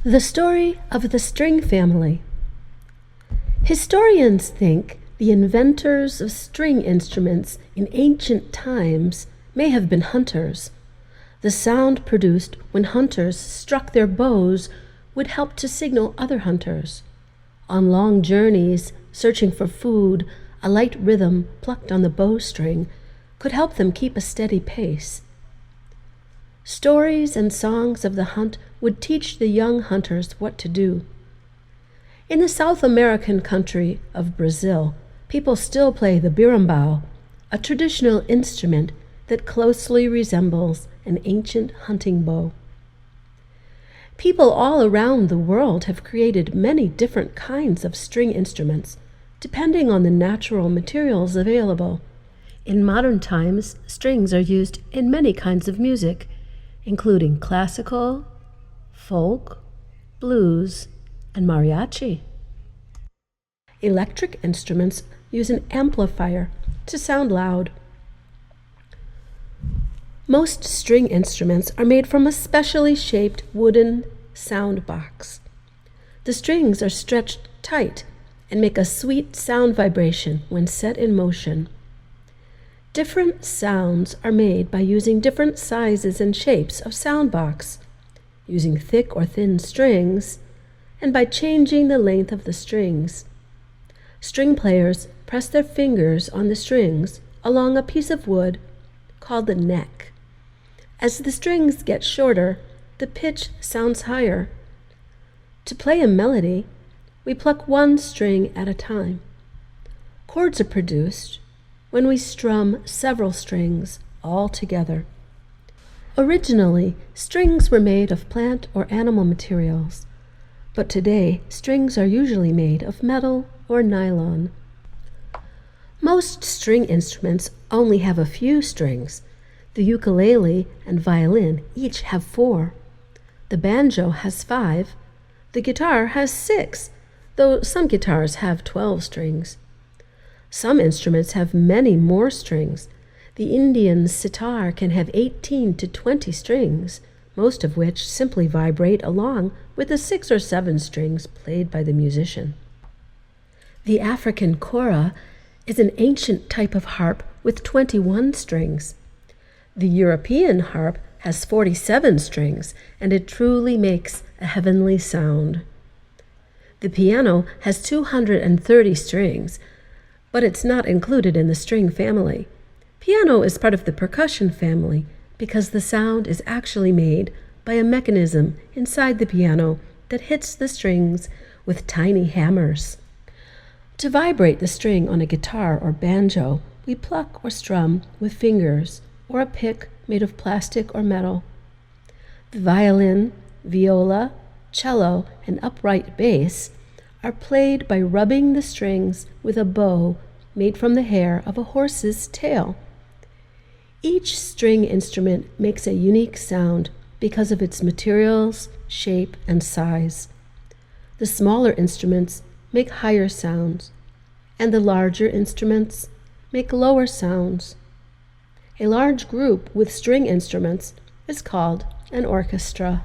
The story of the string family. Historians think the inventors of string instruments in ancient times may have been hunters. The sound produced when hunters struck their bows would help to signal other hunters. On long journeys, searching for food, a light rhythm plucked on the bowstring could help them keep a steady pace. Stories and songs of the hunt would teach the young hunters what to do. In the South American country of Brazil, people still play the berimbau, a traditional instrument that closely resembles an ancient hunting bow. People all around the world have created many different kinds of string instruments, depending on the natural materials available. In modern times, strings are used in many kinds of music, including classical, folk, blues, and mariachi. Electric instruments use an amplifier to sound loud. Most string instruments are made from a specially shaped wooden sound box. The strings are stretched tight and make a sweet sound vibration when set in motion. Different sounds are made by using different sizes and shapes of sound box, using thick or thin strings, and by changing the length of the strings. String players press their fingers on the strings along a piece of wood called the neck. As the strings get shorter, the pitch sounds higher. To play a melody, we pluck one string at a time. Chords are produced when we strum several strings all together. Originally, strings were made of plant or animal materials, but today strings are usually made of metal or nylon. Most string instruments only have a few strings. The ukulele and violin each have 4. The banjo has 5. The guitar has 6, though some guitars have 12 strings. Some instruments have many more strings. The Indian sitar can have 18 to 20 strings, most of which simply vibrate along with the 6 or 7 strings played by the musician. The African kora is an ancient type of harp with 21 strings. The European harp has 47 strings, and it truly makes a heavenly sound. The piano has 230 strings, but it's not included in the string family. Piano is part of the percussion family because the sound is actually made by a mechanism inside the piano that hits the strings with tiny hammers. To vibrate the string on a guitar or banjo, we pluck or strum with fingers or a pick made of plastic or metal. The violin, viola, cello, and upright bass are played by rubbing the strings with a bow made from the hair of a horse's tail. Each string instrument makes a unique sound because of its materials, shape, and size. The smaller instruments make higher sounds, and the larger instruments make lower sounds. A large group with string instruments is called an orchestra.